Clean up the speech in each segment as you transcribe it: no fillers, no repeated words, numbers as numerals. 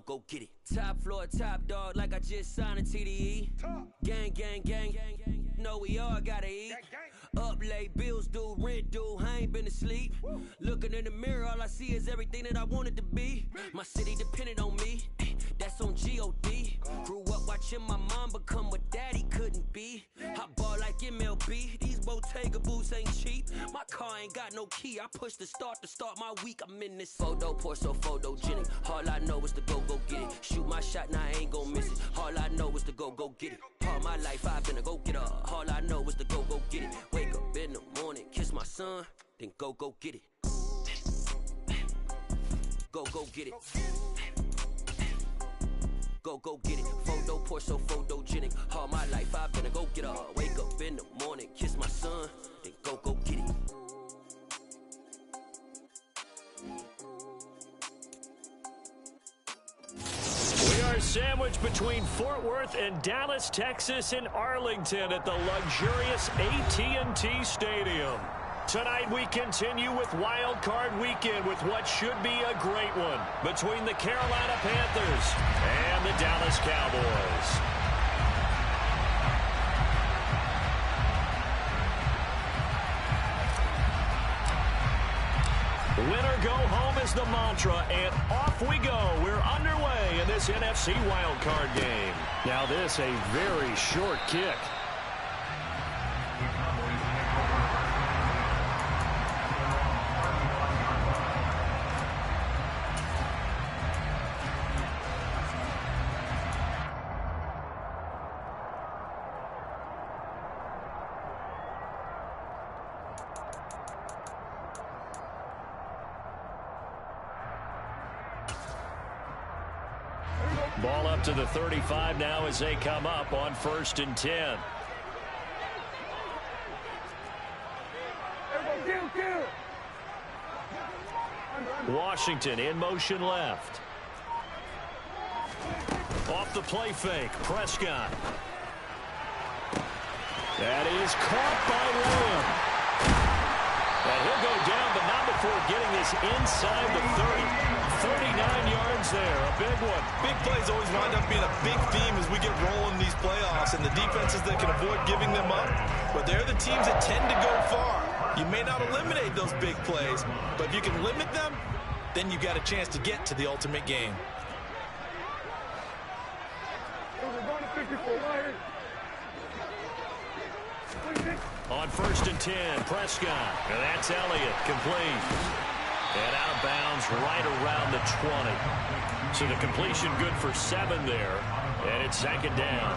go get it. Top floor, top dog, like I just signed a TDE. Gang, gang, gang, gang, gang. Know we all gotta eat. Up late, bills due, rent due, I ain't been asleep. Looking in the mirror, all I see is everything that I wanted to be. My city depended on me, that's on G.O.D. Grew up watching my mom become what daddy couldn't be. I ball like MLB, these Bottega boots ain't cheap. My car ain't got no key, I push the start to start my week. I'm in this photo, pour so photogenic. All I know is to go get it. Shoot my shot, now I ain't gon' miss it. All I know is to go get it. All my life I've been a go-getter. All I know is to go get it. Wake up in the morning, kiss my son, then go get it. Go get it. Go get it. Photo, pour so photogenic. All my life I've been a go-getter. Wake up in the morning, kiss my son, then go get it. We are sandwiched between Fort Worth and Dallas, Texas, and Arlington at the luxurious AT&T Stadium. Tonight we continue with Wild Card Weekend with what should be a great one between the Carolina Panthers and the Dallas Cowboys. Winner go home is the mantra, and off we go. We're underway in this NFC wildcard game. Now this a very short kick. Ball up to the 35 now as they come up on 1st and 10. Washington in motion left. Off the play fake, Prescott. That is caught by Lamb. And he'll go down, but not before getting this inside the 30. 39 yards there, a big one. Big plays always wind up being a big theme as we get rolling these playoffs, and the defenses that can avoid giving them up, but they're the teams that tend to go far. You may not eliminate those big plays, but if you can limit them, then you got a chance to get to the ultimate game. On 1st and 10, Prescott. And that's Elliott, complete. And out of bounds right around the 20. So the completion good for 7 there. And it's 2nd down.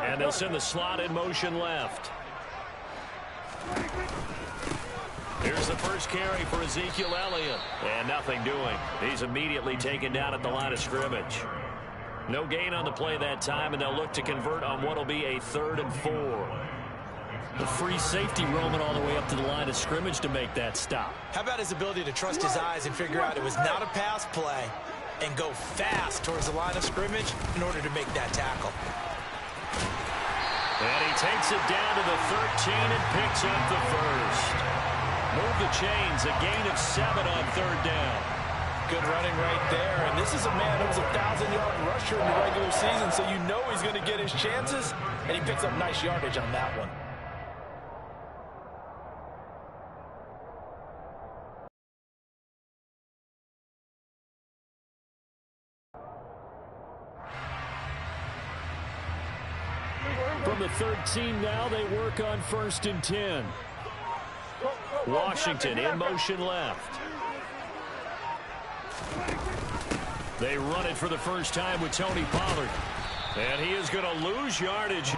And they'll send the slot in motion left. Here's the first carry for Ezekiel Elliott. And nothing doing. He's immediately taken down at the line of scrimmage. No gain on the play that time, and they'll look to convert on what will be a 3rd and 4. The free safety roaming all the way up to the line of scrimmage to make that stop. How about his ability to trust his eyes and figure out it was not a pass play and go fast towards the line of scrimmage in order to make that tackle. And he takes it down to the 13 and picks up the first. Move the chains, a gain of 7 on 3rd down. Good running right there, and this is a man who's a 1,000-yard rusher in the regular season, so you know he's going to get his chances, and he picks up nice yardage on that one. From the 13 now, they work on 1st and 10. Washington in motion left. They run it for the first time with Tony Pollard. And he is going to lose yardage.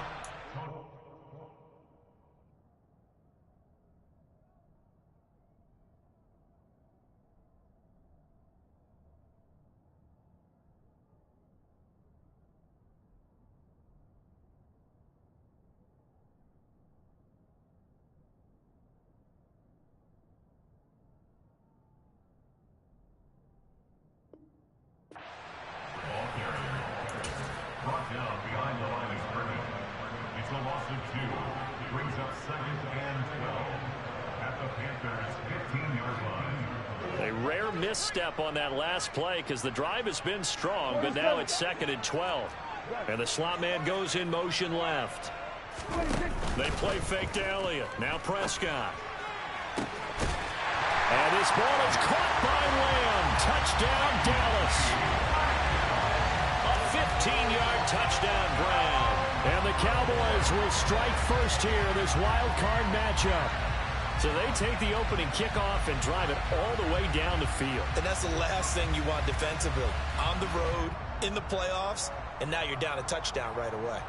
Brought down behind the line of scrimmage. It's a loss of 2. Brings up 2nd and 12 at the Panthers' 15-yard line. rare misstep on that last play because the drive has been strong, but now it's 2nd and 12. And the slot man goes in motion left. They play fake to Elliott. Now Prescott. And this ball is caught by Lamb. Touchdown, Dallas. A 15-yard touchdown, Brown. And the Cowboys will strike first here in this wild card matchup. So they take the opening kickoff and drive it all the way down the field. And that's the last thing you want defensively. On the road, in the playoffs, and now you're down a touchdown right away.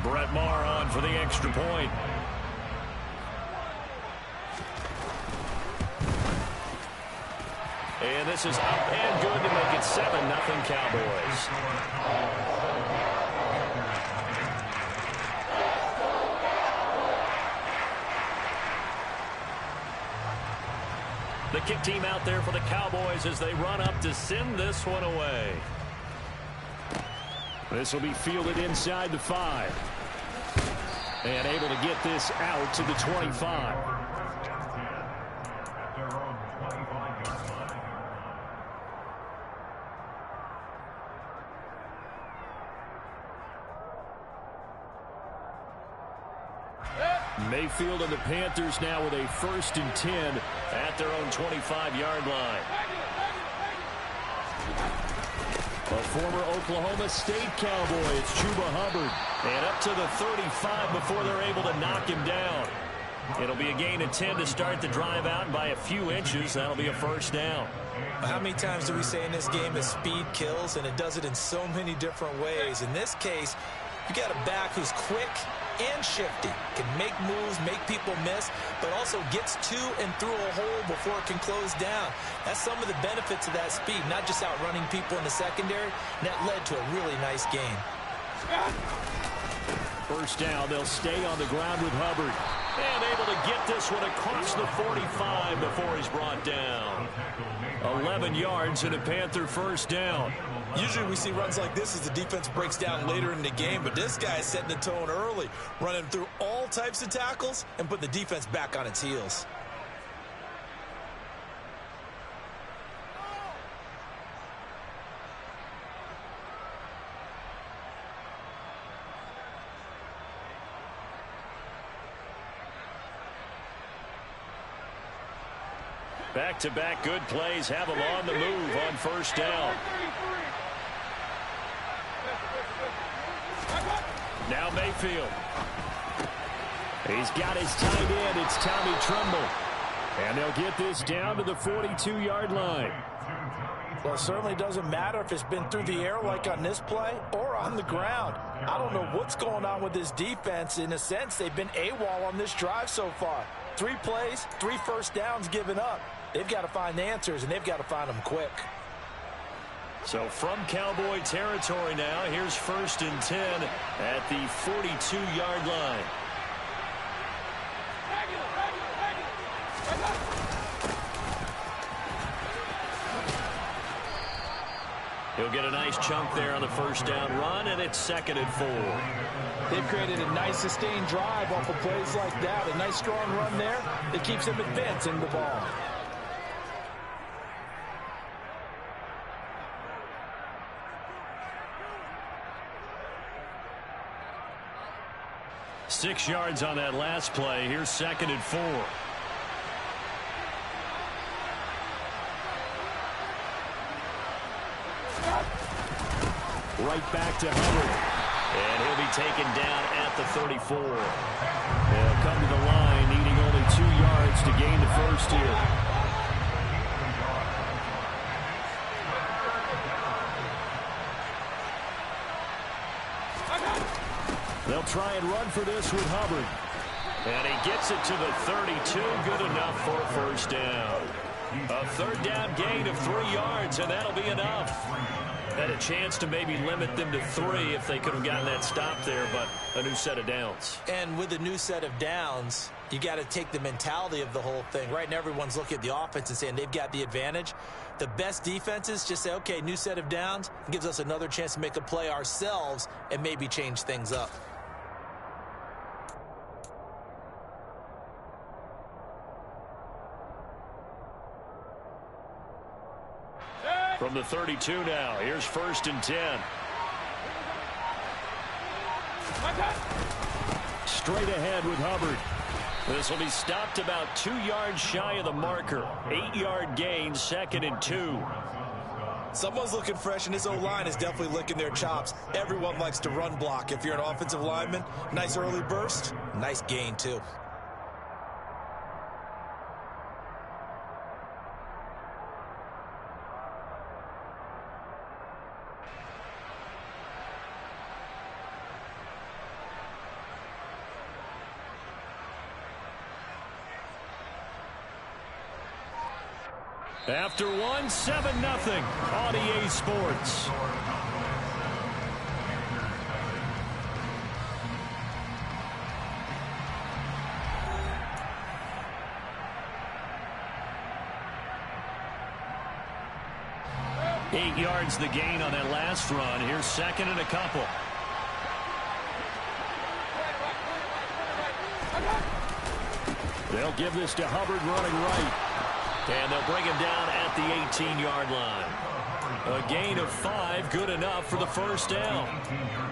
Brett Maher on for the extra point. And this is up and good to make it 7-0 Cowboys. The kick team out there for the Cowboys as they run up to send this one away. This will be fielded inside the 5. And able to get this out to the 25. Mayfield and the Panthers now with a 1st and 10 at their own 25-yard line. A former Oklahoma State Cowboy, it's Chuba Hubbard. And up to the 35 before they're able to knock him down. It'll be a gain of 10 to start the drive out by a few inches. That'll be a 1st down. How many times do we say in this game that speed kills, and it does it in so many different ways? In this case, you got a back who's quick and shifty, can make moves, make people miss, but also gets to and through a hole before it can close down. That's some of the benefits of that speed, not just outrunning people in the secondary, and that led to a really nice game. 1st down, they'll stay on the ground with Hubbard. And able to get this one across the 45 before he's brought down. 11 yards and a Panther 1st down. Usually we see runs like this as the defense breaks down later in the game, but this guy is setting the tone early, running through all types of tackles and putting the defense back on its heels. Back-to-back good plays have him on the move on 1st down. Now Mayfield. He's got his tight end. It's Tommy Tremble. And they'll get this down to the 42-yard line. Well, it certainly doesn't matter if it's been through the air like on this play or on the ground. I don't know what's going on with this defense. In a sense, they've been AWOL on this drive so far. 3 plays, 3 1st downs given up. They've got to find answers, and they've got to find them quick. So from Cowboy territory now, here's 1st and 10 at the 42-yard line. He'll get a nice chunk there on the 1st down run, and it's 2nd and 4. They've created a nice sustained drive off of plays like that. A nice strong run there that keeps them advancing the ball. Six yards on that last play. Here's 2nd and 4. Right back to Hubbard. And he'll be taken down at the 34. They'll come to the line, needing only 2 yards to gain the 1st here. They'll try and run for this with Hubbard. And he gets it to the 32. Good enough for a 1st down. A 3rd down gain of 3 yards, and that'll be enough. Had a chance to maybe limit them to 3 if they could have gotten that stop there, but a new set of downs. And with a new set of downs, you got to take the mentality of the whole thing. Right now, everyone's looking at the offense and saying they've got the advantage. The best defenses just say, okay, new set of downs, gives us another chance to make a play ourselves and maybe change things up. From the 32 now, here's 1st and 10. Straight ahead with Hubbard. This will be stopped about 2 yards shy of the marker. 8-yard gain, 2nd and 2. Someone's looking fresh, and his O-line is definitely licking their chops. Everyone likes to run block. If you're an offensive lineman, nice early burst, nice gain too. After one, 7-0 on EA Sports. Eight yards the gain on that last run. Here's 2nd and a couple. They'll give this to Hubbard running right. And they'll bring him down at the 18-yard line. A gain of 5, good enough for the 1st down.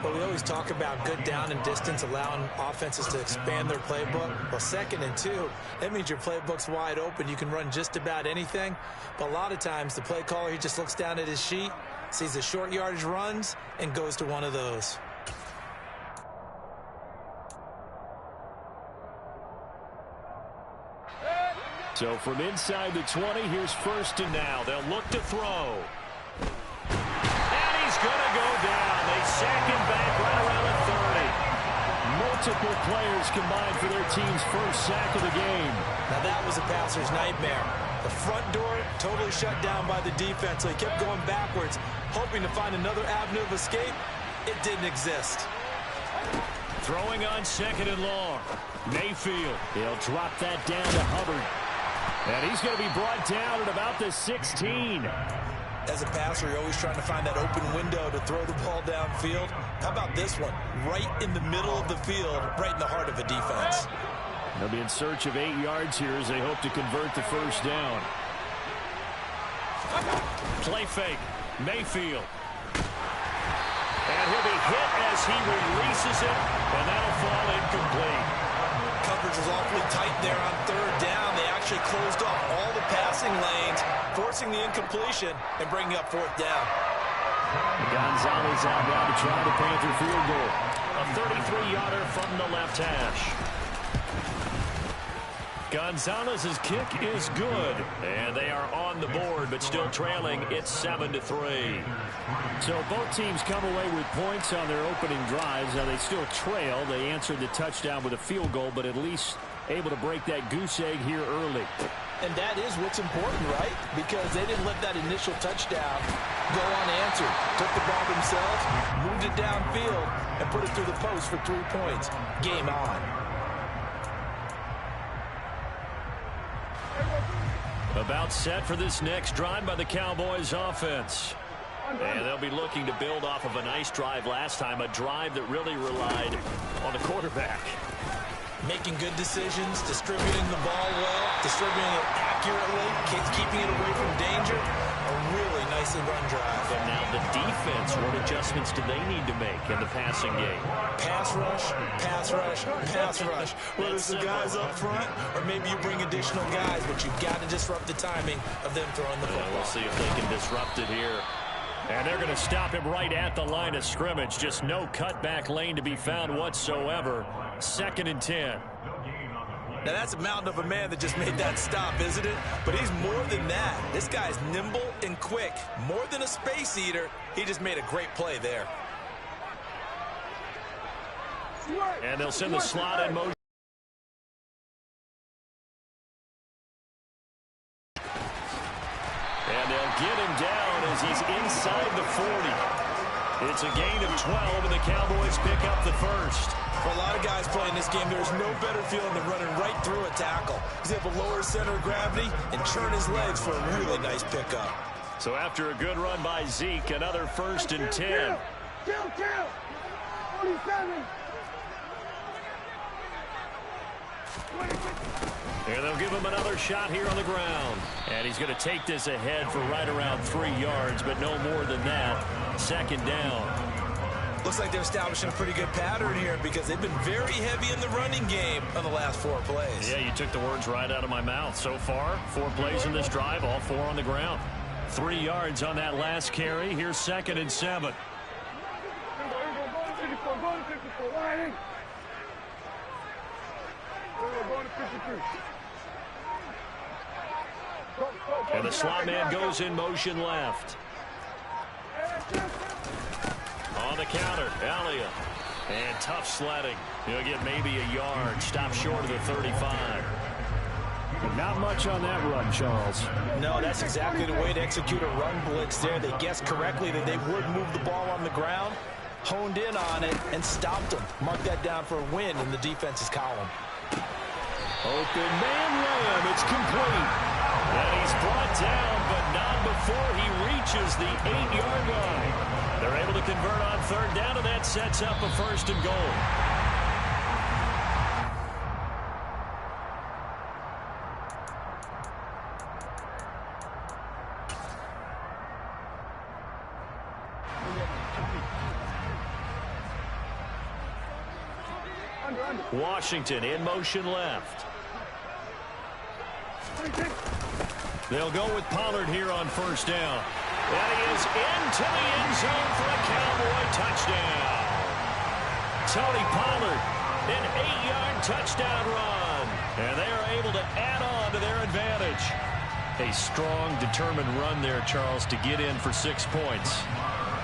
Well, we always talk about good down and distance, allowing offenses to expand their playbook. Well, 2nd and 2, that means your playbook's wide open. You can run just about anything. But a lot of times, the play caller, he just looks down at his sheet, sees the short yardage runs, and goes to one of those. So from inside the 20, here's 1st and now. They'll look to throw. And he's going to go down. They sack him back right around the 30. Multiple players combined for their team's 1st sack of the game. Now that was a passer's nightmare. The front door totally shut down by the defense, so he kept going backwards, hoping to find another avenue of escape. It didn't exist. Throwing on 2nd and long. Mayfield. He'll drop that down to Hubbard. And he's going to be brought down at about the 16. As a passer, you're always trying to find that open window to throw the ball downfield. How about this one? Right in the middle of the field, right in the heart of a defense. They'll be in search of 8 yards here as they hope to convert the 1st down. Play fake. Mayfield. And he'll be hit as he releases it, and that'll fall incomplete. Coverage was awfully tight there on 3rd down. They actually closed off all the passing lanes, forcing the incompletion and bringing up 4th down. Gonzalez out now to try the Panther field goal. A 33-yarder from the left hash. Gonzalez's kick is good, and they are on the board, but still trailing. It's 7-3. So both teams come away with points on their opening drives. Now they still trail. They answered the touchdown with a field goal, but at least able to break that goose egg here early. And that is what's important, right? Because they didn't let that initial touchdown go unanswered. Took the ball themselves, moved it downfield, and put it through the post for 3 points. Game on. About set for this next drive by the Cowboys offense. And they'll be looking to build off of a nice drive last time, a drive that really relied on the quarterback. Making good decisions, distributing the ball well, distributing it accurately, keeping it away from danger. A really nicely run drive. But now the defense, what adjustments do they need to make in the passing game? Pass rush, pass rush, pass rush. Whether it's the guys up front or maybe you bring additional guys, but you've got to disrupt the timing of them throwing the football. We'll see if they can disrupt it here. And they're going to stop him right at the line of scrimmage. Just no cutback lane to be found whatsoever. 2nd and 10. Now, that's a mountain of a man that just made that stop, isn't it? But he's more than that. This guy's nimble and quick. More than a space eater, he just made a great play there. And they'll send the slot in motion. And they'll get him down as he's inside the 40. It's a gain of 12, and the Cowboys pick up the 1st. For a lot of guys playing this game, there's no better feeling than running right through a tackle. He's able to lower his center of gravity and churn his legs for a really nice pickup. So after a good run by Zeke, another 1st and 10. And they'll give him another shot here on the ground. And he's going to take this ahead for right around 3 yards, but no more than that. Second down. Looks like they're establishing a pretty good pattern here because they've been very heavy in the running game on the last 4 plays. Yeah, you took the words right out of my mouth. So far, 4 plays in this drive, all 4 on the ground. 3 yards on that last carry. Here's 2nd and 7. And the slot man goes in motion left. On the counter, Elliott. And tough sledding. He'll get maybe a yard. Stop short of the 35. Not much on that run, Charles. No, that's exactly the way to execute a run blitz there. They guessed correctly that they would move the ball on the ground, honed in on it, and stopped them. Mark that down for a win in the defense's column. Open man layup. It's complete. And he's brought down, but not before he reaches the 8-yard line. They're able to convert on 3rd down, and that sets up a 1st and goal. Washington in motion left. They'll go with Pollard here on 1st down. And he is into the end zone for a Cowboy touchdown. Tony Pollard, an 8-yard touchdown run. And they are able to add on to their advantage. A strong, determined run there, Charles, to get in for 6 points.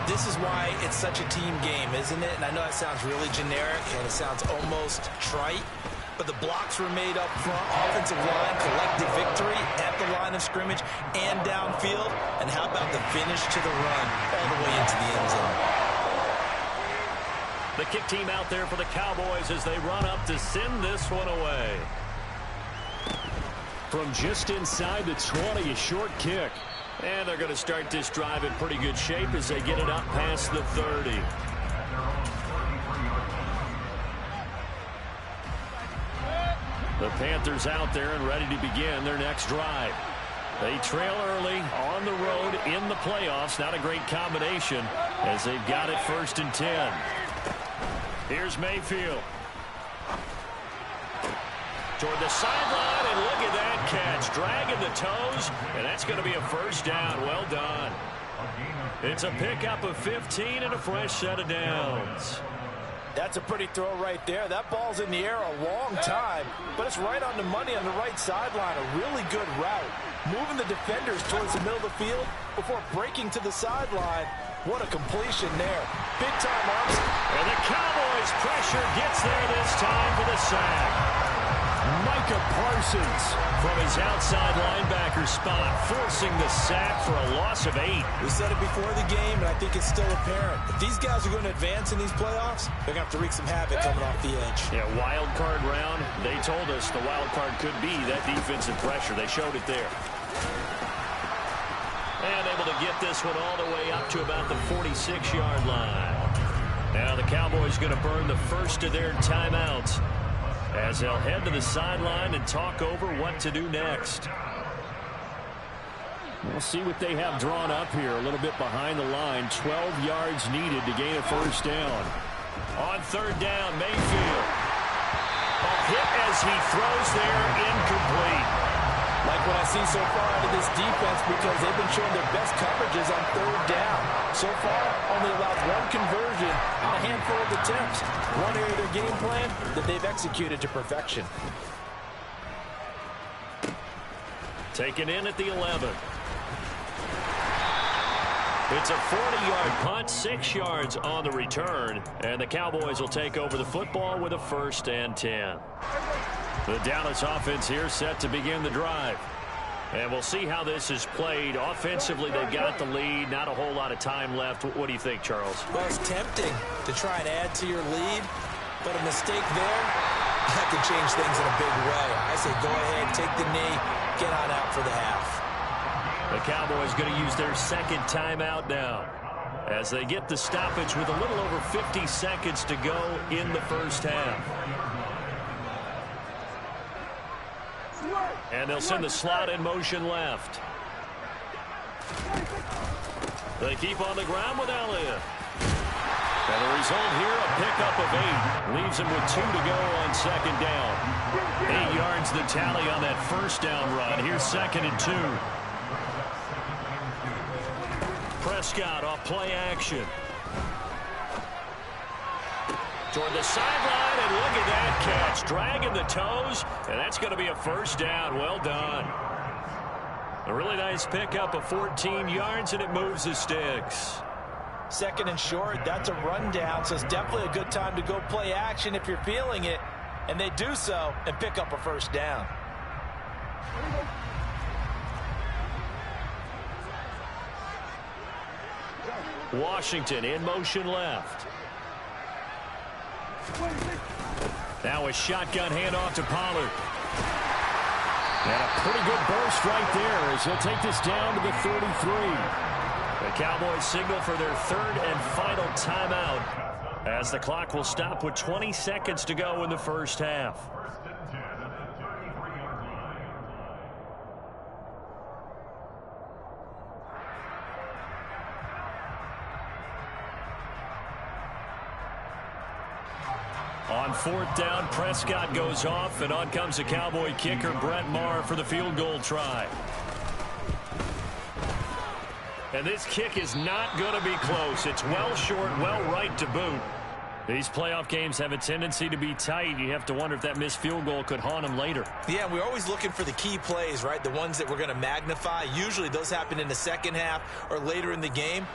This is why it's such a team game, isn't it? And I know that sounds really generic, and it sounds almost trite. But the blocks were made up front, offensive line, collective victory at the line of scrimmage and downfield. And how about the finish to the run all the way into the end zone? The kick team out there for the Cowboys as they run up to send this one away. From just inside the 20, a short kick. And they're going to start this drive in pretty good shape as they get it up past the 30. The Panthers out there and ready to begin their next drive. They trail early on the road in the playoffs. Not a great combination as they've got it 1st and 10. Here's Mayfield. Toward the sideline, and look at that catch. Dragging the toes, and that's going to be a 1st down. Well done. It's a pickup of 15 and a fresh set of downs. That's a pretty throw right there. That ball's in the air a long time, but it's right on the money on the right sideline. A really good route. Moving the defenders towards the middle of the field before breaking to the sideline. What a completion there. Big time arms. And the Cowboys pressure gets there this time for the sack. Micah Parsons from his outside linebacker spot, forcing the sack for a loss of 8. We said it before the game, and I think it's still apparent. If these guys are going to advance in these playoffs, they're going to have to wreak some havoc coming off the edge. Yeah, wild card round. They told us the wild card could be that defensive pressure. They showed it there. And able to get this one all the way up to about the 46-yard line. Now the Cowboys going to burn the first of their timeouts as they'll head to the sideline and talk over what to do next. We'll see what they have drawn up here. A little bit behind the line. 12 yards needed to gain a 1st down. On 3rd down, Mayfield. A hit as he throws there, incomplete. Like what I see so far out of this defense, because they've been showing their best coverages on 3rd down. So far, only allowed 1 conversion on a handful of attempts. One area of their game plan that they've executed to perfection. Taken in at the 11. It's a 40-yard punt, 6 yards on the return, and the Cowboys will take over the football with a 1st and 10. The Dallas offense here set to begin the drive. And we'll see how this is played. Offensively, they've got the lead. Not a whole lot of time left. What do you think, Charles? Well, it's tempting to try and add to your lead, but a mistake there, that could change things in a big way. I say go ahead, take the knee, get on out for the half. The Cowboys going to use their 2nd timeout now as they get the stoppage with a little over 50 seconds to go in the 1st half. And they'll send the slot in motion left. They keep on the ground with Elliott. And the result here, a pickup of 8. Leaves him with 2 to go on second down. 8 yards the tally on that first down run. Here's 2nd and 2. Prescott off play action. Toward the sideline, and look at that catch. Dragging the toes, and that's going to be a first down. Well done. A really nice pickup of 14 yards, and it moves the sticks. 2nd and short, that's a rundown, so it's definitely a good time to go play action if you're feeling it. And they do so and pick up a first down. Washington in motion left. Now a shotgun handoff to Pollard. And a pretty good burst right there as he'll take this down to the 33. The Cowboys signal for their 3rd and final timeout as the clock will stop with 20 seconds to go in the first half. On 4th down, Prescott goes off, and on comes the Cowboy kicker, Brett Maher, for the field goal try. And this kick is not going to be close. It's well short, well right to boot. These playoff games have a tendency to be tight. You have to wonder if that missed field goal could haunt them later. Yeah, we're always looking for the key plays, right? The ones that we're going to magnify. Usually those happen in the second half or later in the game.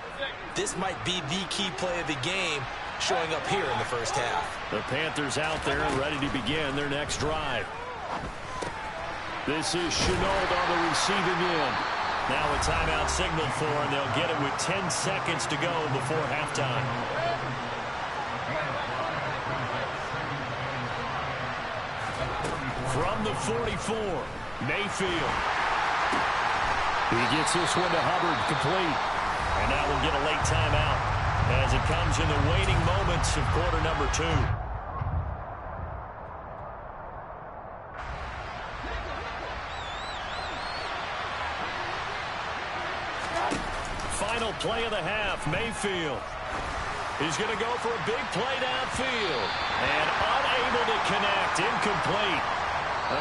This might be the key play of the game showing up here in the first half. The Panthers out there and ready to begin their next drive. This is Chenault on the receiving end. Now a timeout signaled for, and they'll get it with 10 seconds to go before halftime. From the 44, Mayfield. He gets this one to Hubbard, complete. And now we'll get a late timeout as it comes in the waning moments of quarter number 2. Final play of the half, Mayfield. He's going to go for a big play downfield. And unable to connect, incomplete.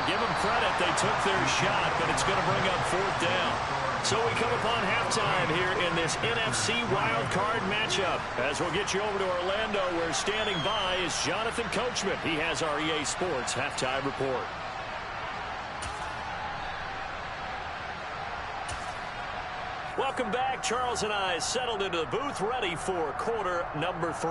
Give them credit, they took their shot, but it's going to bring up 4th down. So we come upon halftime here in this NFC Wild Card matchup. As we'll get you over to Orlando, where standing by is Jonathan Coachman. He has our EA Sports halftime report. Welcome back. Charles and I settled into the booth, ready for quarter number 3.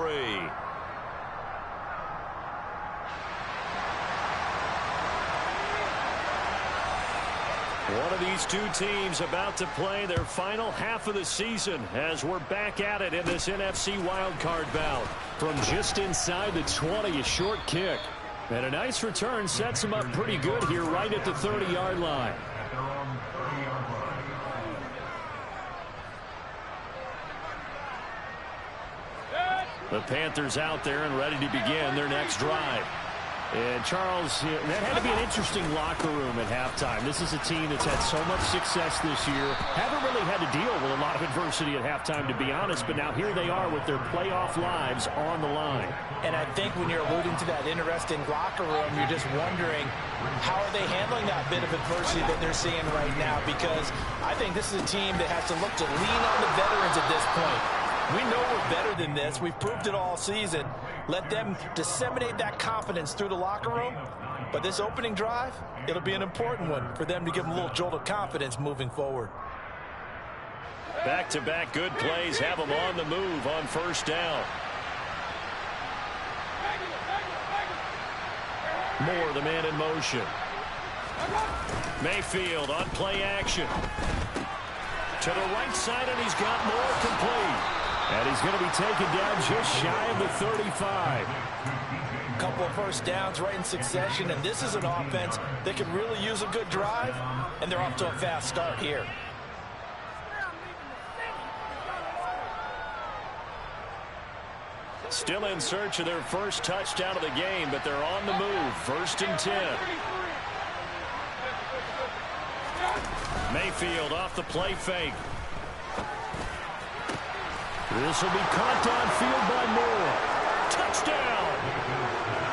One of these two teams about to play their final half of the season as we're back at it in this NFC wildcard bout. From just inside the 20, a short kick. And a nice return sets them up pretty good here right at the 30-yard line. The Panthers out there and ready to begin their next drive. And, Charles, that had to be an interesting locker room at halftime. This is a team that's had so much success this year. Haven't really had to deal with a lot of adversity at halftime, to be honest. But now here they are with their playoff lives on the line. And I think when you're alluding to that interesting locker room, you're just wondering how are they handling that bit of adversity that they're seeing right now. Because I think this is a team that has to look to lean on the veterans at this point. We know we're better than this. We've proved it all season. Let them disseminate that confidence through the locker room. But this opening drive, it'll be an important one for them to give them a little jolt of confidence moving forward. Back-to-back good plays have them on the move on first down. Moore, the man in motion. Mayfield on play action. To the right side, and he's got Moore complete. And he's going to be taken down just shy of the 35. A couple of first downs right in succession, and this is an offense that could really use a good drive, and they're off to a fast start here. Still in search of their first touchdown of the game, but they're on the move. 1st and 10. Mayfield off the play fake. This will be caught downfield by Moore. Touchdown!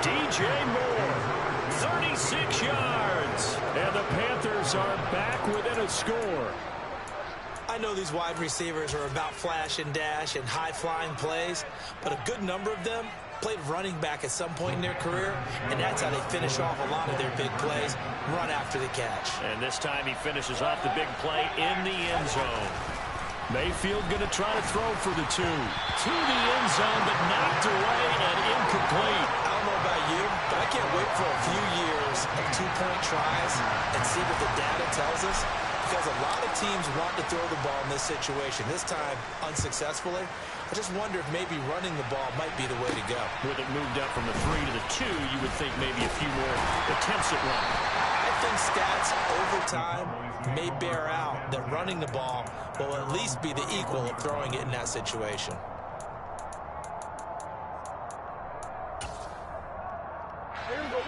DJ Moore, 36 yards. And the Panthers are back within a score. I know these wide receivers are about flash and dash and high-flying plays, but a good number of them played running back at some point in their career, and that's how they finish off a lot of their big plays, run after the catch. And this time he finishes off the big play in the end zone. Mayfield going to try to throw for the 2. To the end zone, but knocked away and incomplete. I don't know about you, but I can't wait for a few years of 2-point tries and see what the data tells us, because a lot of teams want to throw the ball in this situation, this time unsuccessfully. I just wonder if maybe running the ball might be the way to go. With it moved up from the 3 to the 2, you would think maybe a few more attempts at running. I think stats over time may bear out that running the ball will at least be the equal of throwing it in that situation.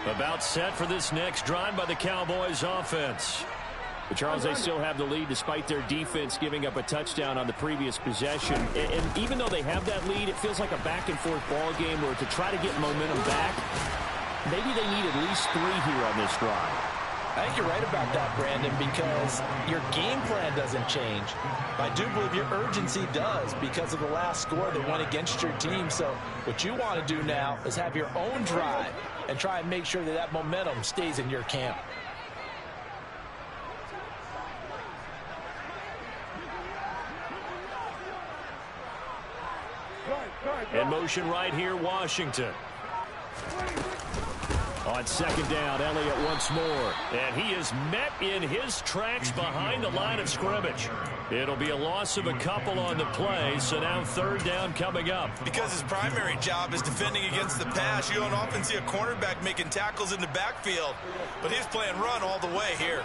About set for this next drive by the Cowboys offense. But Charles, they still have the lead despite their defense giving up a touchdown on the previous possession. And even though they have that lead, it feels like a back-and-forth ball game where to try to get momentum back, maybe they need at least 3 here on this drive. I think you're right about that, Brandon, because your game plan doesn't change. I do believe your urgency does because of the last score that went against your team. So what you want to do now is have your own drive and try and make sure that that momentum stays in your camp. In motion right here, Washington. On second down, Elliott once more. And he is met in his tracks behind the line of scrimmage. It'll be a loss of a couple on the play, so now third down coming up. Because his primary job is defending against the pass, you don't often see a cornerback making tackles in the backfield. But he's playing run all the way here.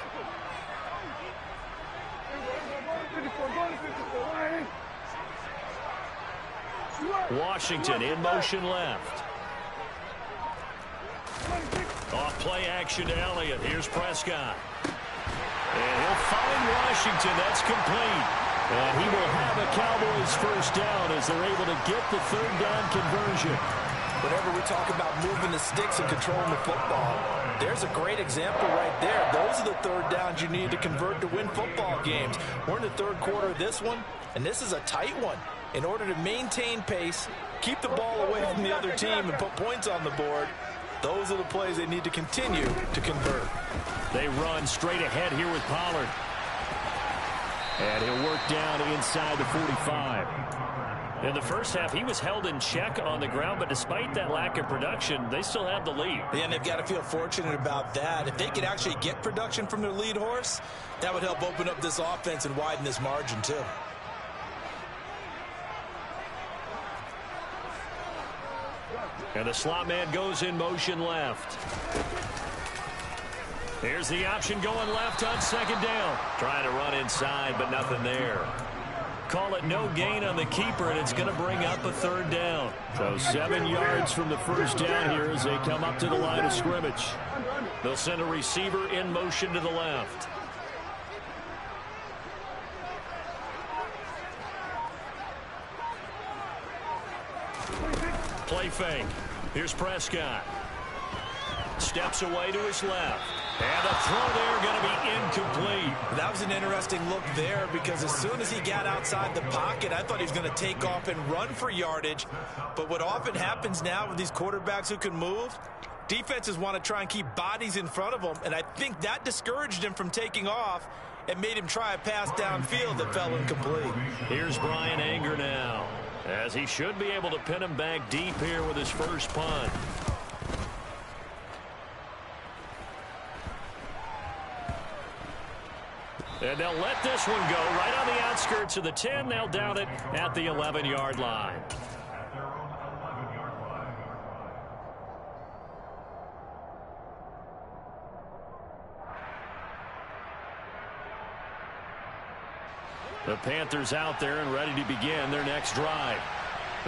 Washington in motion left. Off play action to Elliott. Here's Prescott. And he'll find Washington. That's complete. And he will have a Cowboys first down as they're able to get the third down conversion. Whenever we talk about moving the sticks and controlling the football, there's a great example right there. Those are the third downs you need to convert to win football games. We're in the third quarter of this one, and this is a tight one. In order to maintain pace, keep the ball away from the other team, and put points on the board, those are the plays they need to continue to convert. They run straight ahead here with Pollard. And he'll work down inside the 45. In the first half, he was held in check on the ground, but despite that lack of production, they still have the lead. Yeah, and they've got to feel fortunate about that. If they could actually get production from their lead horse, that would help open up this offense and widen this margin too. And the slot man goes in motion left. Here's the option going left on second down. Trying to run inside, but nothing there. Call it no gain on the keeper, and it's going to bring up a third down. So 7 yards from the first down here as they come up to the line of scrimmage. They'll send a receiver in motion to the left. Play fake. Here's Prescott. Steps away to his left. And a throw there going to be incomplete. That was an interesting look there because as soon as he got outside the pocket, I thought he was going to take off and run for yardage. But what often happens now with these quarterbacks who can move, defenses want to try and keep bodies in front of them. And I think that discouraged him from taking off and made him try a pass downfield that fell incomplete. Here's Brian Anger now, as he should be able to pin him back deep here with his first punt. And they'll let this one go right on the outskirts of the 10. They'll down it at the 11-yard line. The Panthers out there and ready to begin their next drive.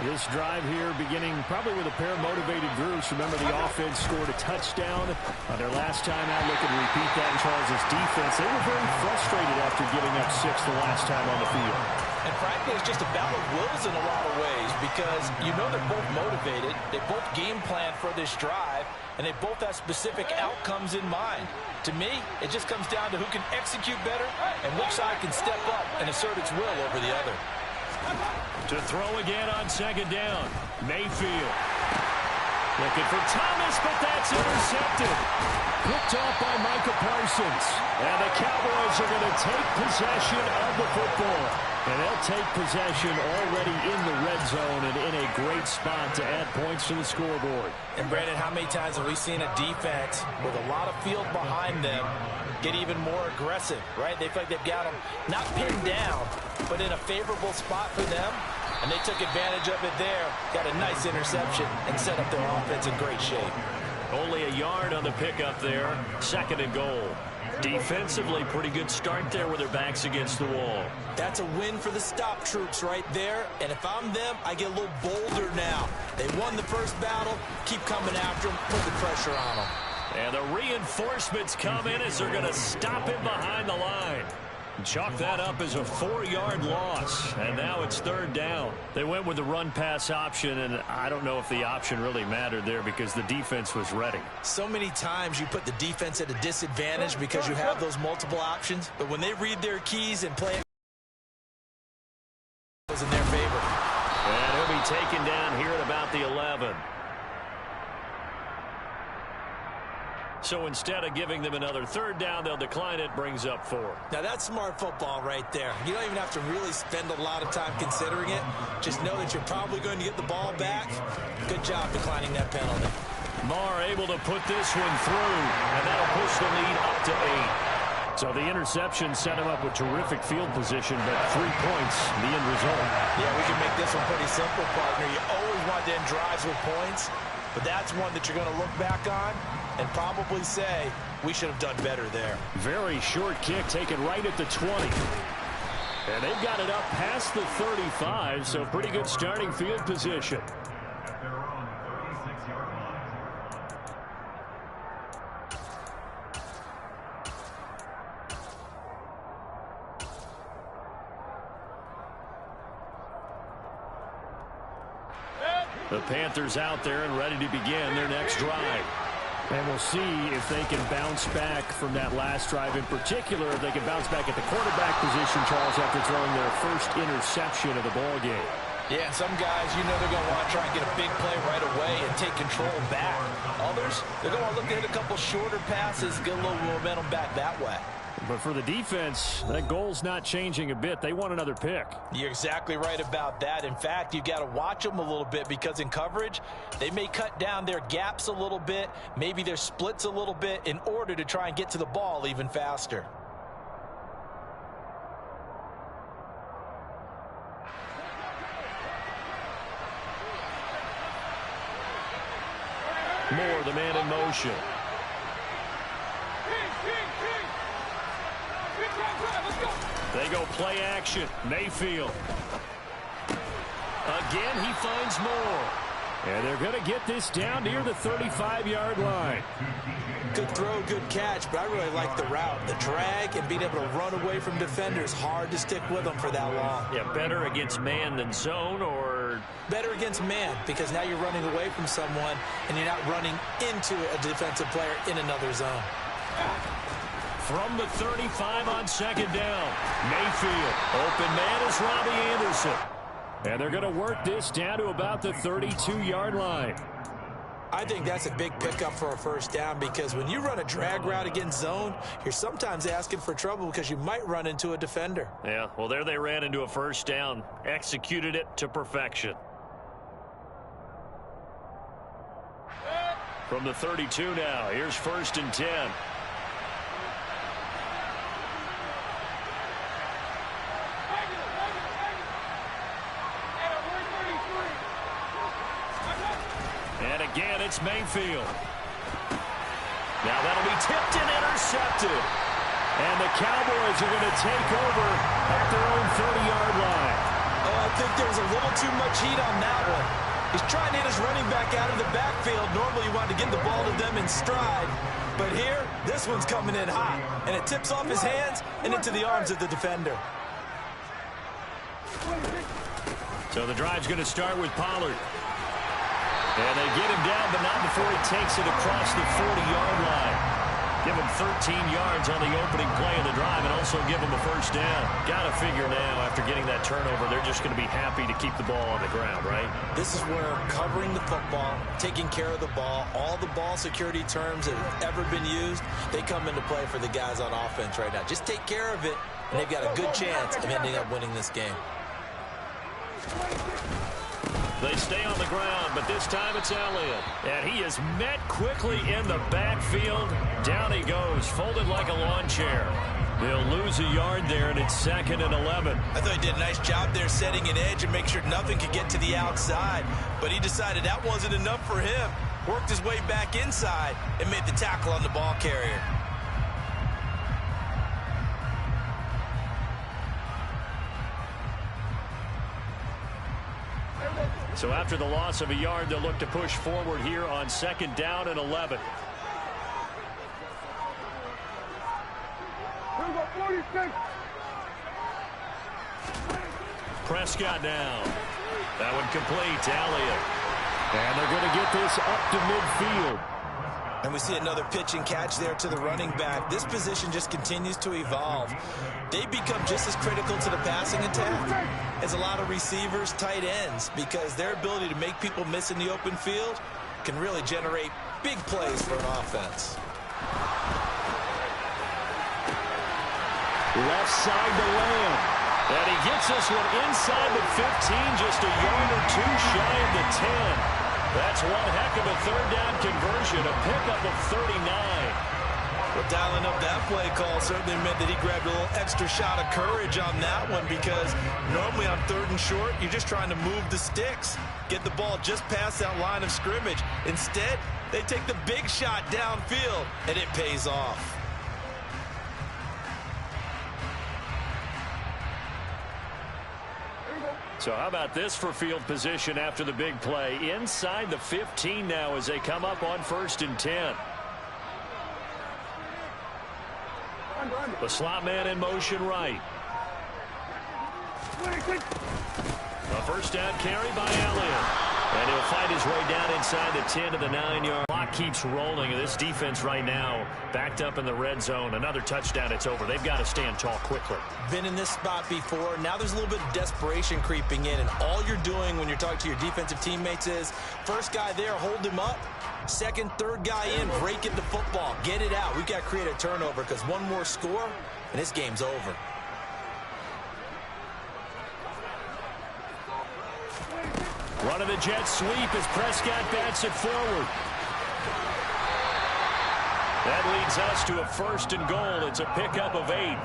This drive here beginning probably with a pair of motivated groups. Remember, the offense scored a touchdown on their last time out. Looking to repeat that in Charles' defense. They were very frustrated after giving up 6 the last time on the field. And frankly, it's just a battle of wills in a lot of ways because you know they're both motivated. They both game plan for this drive, and they both have specific outcomes in mind. To me, it just comes down to who can execute better and which side can step up and assert its will over the other. To throw again on second down. Mayfield. Looking for Thomas, but that's intercepted. Picked off by Micah Parsons. And the Cowboys are going to take possession of the football. And they'll take possession already in the red zone and in a great spot to add points to the scoreboard. And Brandon, how many times have we seen a defense with a lot of field behind them get even more aggressive, right? They feel like they've got them not pinned down, but in a favorable spot for them. And they took advantage of it there, got a nice interception, and set up their offense in great shape. Only a yard on the pickup there. 2nd and goal. Defensively, pretty good start there with their backs against the wall. That's a win for the stop troops right there. And if I'm them, I get a little bolder now. They won the first battle. Keep coming after them. Put the pressure on them. And the reinforcements come in as they're going to stop him behind the line. Chalk that up as a 4-yard loss. And now it's 3rd down. They went with the run-pass option, and I don't know if the option really mattered there because the defense was ready. So many times you put the defense at a disadvantage because you have those multiple options. But when they read their keys and play it was in their favor. And he'll be taken down here at about the 11. So instead of giving them another 3rd down, they'll decline it, brings up 4. Now that's smart football right there. You don't even have to really spend a lot of time considering it. Just know that you're probably going to get the ball back. Good job declining that penalty. Marr able to put this one through, and that'll push the lead up to 8. So the interception set him up with terrific field position, but 3 points, the end result. Yeah, we can make this one pretty simple, partner. You always want to end drives with points, but that's one that you're going to look back on and probably say, we should have done better there. Very short kick taken right at the 20. And they've got it up past the 35, so pretty good starting field position. At their own 36-yard line. The Panthers out there and ready to begin their next drive. And we'll see if they can bounce back from that last drive. In particular, if they can bounce back at the quarterback position, Charles, after throwing their first interception of the ball game. Yeah, some guys, you know they're going to want to try and get a big play right away and take control back. Others, they're going to look to hit a couple shorter passes, get a little momentum back that way. But for the defense, that goal's not changing a bit. They want another pick. You're exactly right about that. In fact, you've got to watch them a little bit because in coverage, they may cut down their gaps a little bit, maybe their splits a little bit in order to try and get to the ball even faster. Moore, the man in motion. They go play action. Mayfield. Again, he finds Moore. And they're going to get this down near the 35-yard line. Good throw, good catch, but I really like the route. The drag and being able to run away from defenders, hard to stick with them for that long. Yeah, better against man than zone, or? Better against man, because now you're running away from someone and you're not running into a defensive player in another zone. From the 35 on second down, Mayfield. Open man is Robbie Anderson. And they're going to work this down to about the 32-yard line. I think that's a big pickup for a first down because when you run a drag route against zone, you're sometimes asking for trouble because you might run into a defender. Yeah, well, there they ran into a first down. Executed it to perfection. From the 32 now, here's 1st and 10. And again, it's Mayfield. Now that'll be tipped and intercepted. And the Cowboys are going to take over at their own 30-yard line. Oh, I think there was a little too much heat on that one. He's trying to hit his running back out of the backfield. Normally you want to get the ball to them in stride. But here, this one's coming in hot. And it tips off his hands and into the arms of the defender. So the drive's going to start with Pollard. And they get him down, but not before he takes it across the 40-yard line. Give him 13 yards on the opening play of the drive and also give him a first down. Got to figure now, after getting that turnover, they're just going to be happy to keep the ball on the ground, right? This is where covering the football, taking care of the ball, all the ball security terms that have ever been used, they come into play for the guys on offense right now. Just take care of it, and they've got a good chance of ending up winning this game. They stay on the ground, but this time it's Elliott. And he is met quickly in the backfield. Down he goes, folded like a lawn chair. They'll lose a yard there, and it's 2nd and 11. I thought he did a nice job there setting an edge and make sure nothing could get to the outside. But he decided that wasn't enough for him. Worked his way back inside and made the tackle on the ball carrier. So after the loss of a yard, they'll look to push forward here on 2nd down and 11. Prescott down. That one complete to Elliott. And they're going to get this up to midfield. And we see another pitch and catch there to the running back. This position just continues to evolve. They become just as critical to the passing attack as a lot of receivers, tight ends, because their ability to make people miss in the open field can really generate big plays for an offense. Left side to Lamb. And he gets this one inside the 15, just a yard or two shy of the 10. That's one heck of a third down conversion, a pickup of 39. Well, dialing up that play call certainly meant that he grabbed a little extra shot of courage on that one, because normally on 3rd and short, you're just trying to move the sticks, get the ball just past that line of scrimmage. Instead, they take the big shot downfield, and it pays off. So how about this for field position after the big play? Inside the 15 now as they come up on 1st and 10. The slot man in motion right. A first down carry by Elliott. And he'll fight his way down inside the 10 to the 9-yard. Clock keeps rolling, and this defense right now backed up in the red zone. Another touchdown, it's over. They've got to stand tall quickly. Been in this spot before. Now there's a little bit of desperation creeping in, and all you're doing when you're talking to your defensive teammates is, first guy there, hold him up. Second, third guy in, break it to football. Get it out. We've got to create a turnover, because one more score, and this game's over. Run of the jet sweep as Prescott bats it forward. That leads us to a 1st and goal. It's a pickup of 8.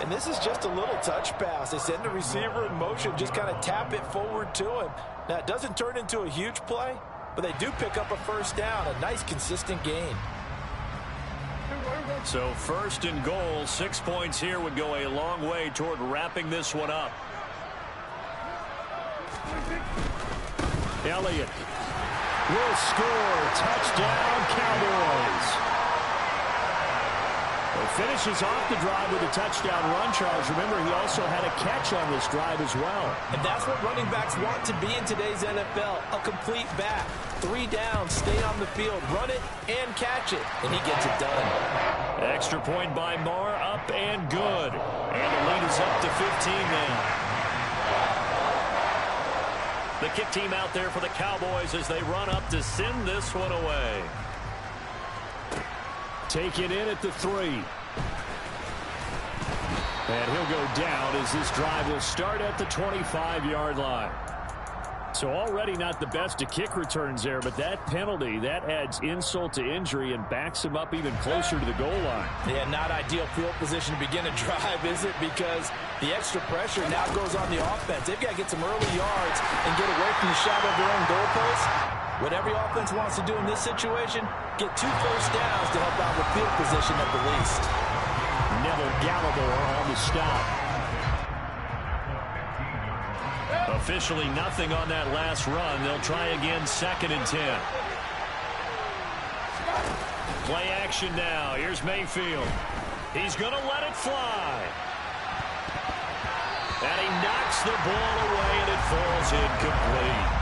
And this is just a little touch pass. They send the receiver in motion, just kind of tap it forward to him. Now, it doesn't turn into a huge play, but they do pick up a first down. A nice, consistent gain. So 1st and goal, 6 points here would go a long way toward wrapping this one up. Elliott will score. Touchdown, Cowboys. He finishes off the drive with a touchdown run, Charles. Remember, he also had a catch on this drive as well. And that's what running backs want to be in today's NFL, a complete back. 3 downs, stay on the field, run it, and catch it. And he gets it done. Extra point by Marr, up and good. And the lead is up to 15 now. The kick team out there for the Cowboys as they run up to send this one away. Take it in at the 3. And he'll go down as this drive will start at the 25-yard line. So already not the best of kick returns there, but that penalty, that adds insult to injury and backs him up even closer to the goal line. Yeah, not ideal field position to begin a drive, is it? Because the extra pressure now goes on the offense. They've got to get some early yards and get away from the shadow of their own goalpost. What every offense wants to do in this situation, get 2 first downs to help out with field position at the least. Neville Gallimore on the stop. Officially nothing on that last run. They'll try again 2nd and 10. Play action now. Here's Mayfield. He's going to let it fly. And he knocks the ball away, and it falls incomplete.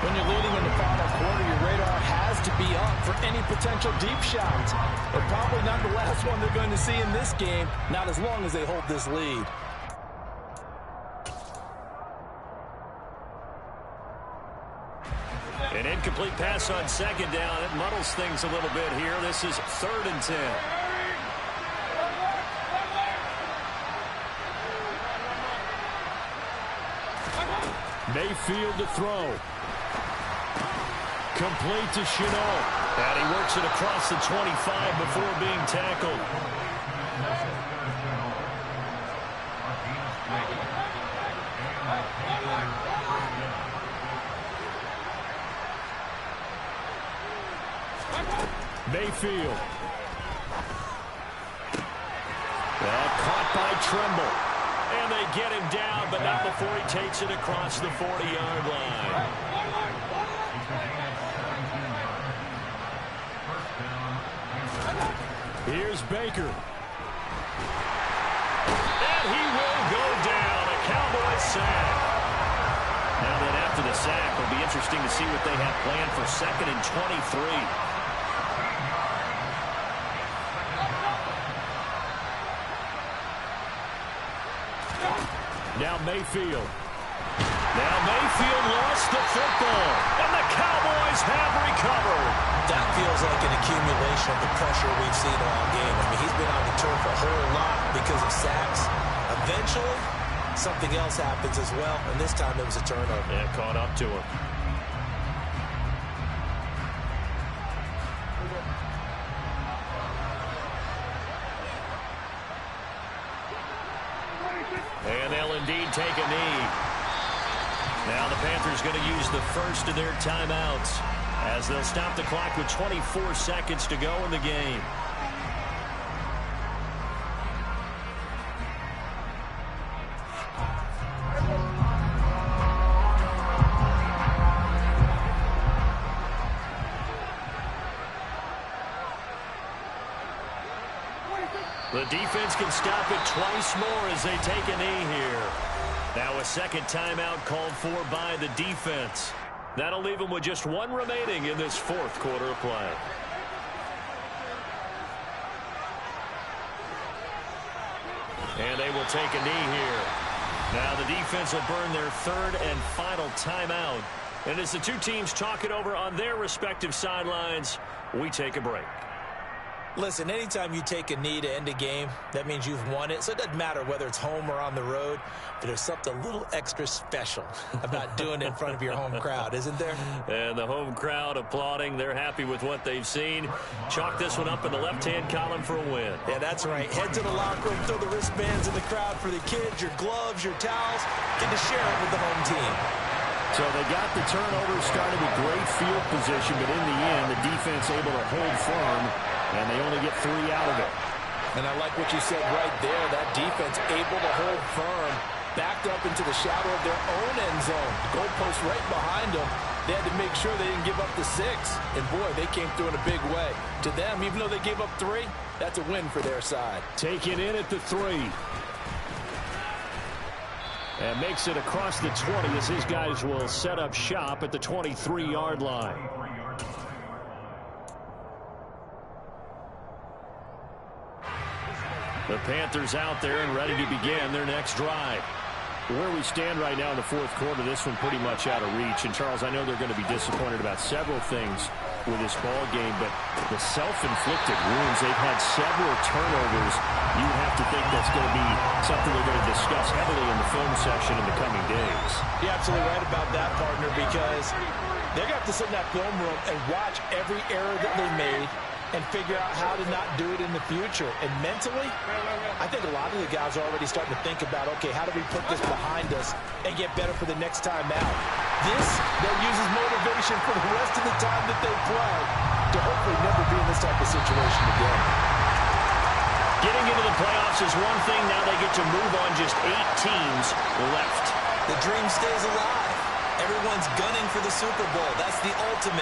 When you're leading in the final quarter, your radar has to be up for any potential deep shots. But probably not the last one they're going to see in this game, not as long as they hold this lead. An incomplete pass on 2nd down. It muddles things a little bit here. This is 3rd and 10. Mayfield to throw. Complete to Chenault. And he works it across the 25 before being tackled. Mayfield. Caught by Trimble. And they get him down, but not before he takes it across the 40-yard line. Here's Baker. And he will go down. A Cowboys sack. Now then, after the sack, it'll be interesting to see what they have planned for 2nd and 23. Now Mayfield. Now Mayfield lost the football. And the Cowboys have recovered. That feels like an accumulation of the pressure we've seen all game. I mean, he's been on the turf a whole lot because of sacks. Eventually, something else happens as well, and this time it was a turnover. Yeah, caught up to him. And they'll indeed take a knee. Now the Panthers going to use the first of their timeouts as they'll stop the clock with 24 seconds to go in the game. The defense can stop it twice more as they take a knee here. Now a second timeout called for by the defense. That'll leave them with just one remaining in this 4th quarter of play. And they will take a knee here. Now the defense will burn their 3rd and final timeout. And as the two teams talk it over on their respective sidelines, we take a break. Listen, anytime you take a knee to end a game, that means you've won it. So it doesn't matter whether it's home or on the road, but there's something a little extra special about doing it in front of your home crowd, isn't there? And the home crowd applauding. They're happy with what they've seen. Chalk this one up in the left-hand column for a win. Yeah, that's right. Head to the locker room, throw the wristbands in the crowd for the kids, your gloves, your towels. Get to share it with the home team. So they got the turnover, started with great field position, but in the end, the defense able to hold firm, and they only get 3 out of it. And I like what you said right there. That defense able to hold firm, backed up into the shadow of their own end zone. The goalpost right behind them. They had to make sure they didn't give up the 6. And, boy, they came through in a big way. To them, even though they gave up 3, that's a win for their side. Taking in at the 3. And makes it across the 20 as his guys will set up shop at the 23-yard line. The Panthers out there and ready to begin their next drive. Where we stand right now in the 4th quarter, this one pretty much out of reach. And, Charles, I know they're going to be disappointed about several things with this ball game, but the self-inflicted wounds, they've had several turnovers. You have to think that's going to be something they're going to discuss heavily in the film session in the coming days. You're absolutely right about that, partner, because they're going to have to sit in that film room and watch every error that they made and figure out how to not do it in the future. And mentally, I think a lot of the guys are already starting to think about, okay, how do we put this behind us and get better for the next time out? This then uses motivation for the rest of the time that they play to hopefully never be in this type of situation again. Getting into the playoffs is one thing. Now they get to move on, just 8 teams left. The dream stays alive. Everyone's gunning for the Super Bowl. That's the ultimate.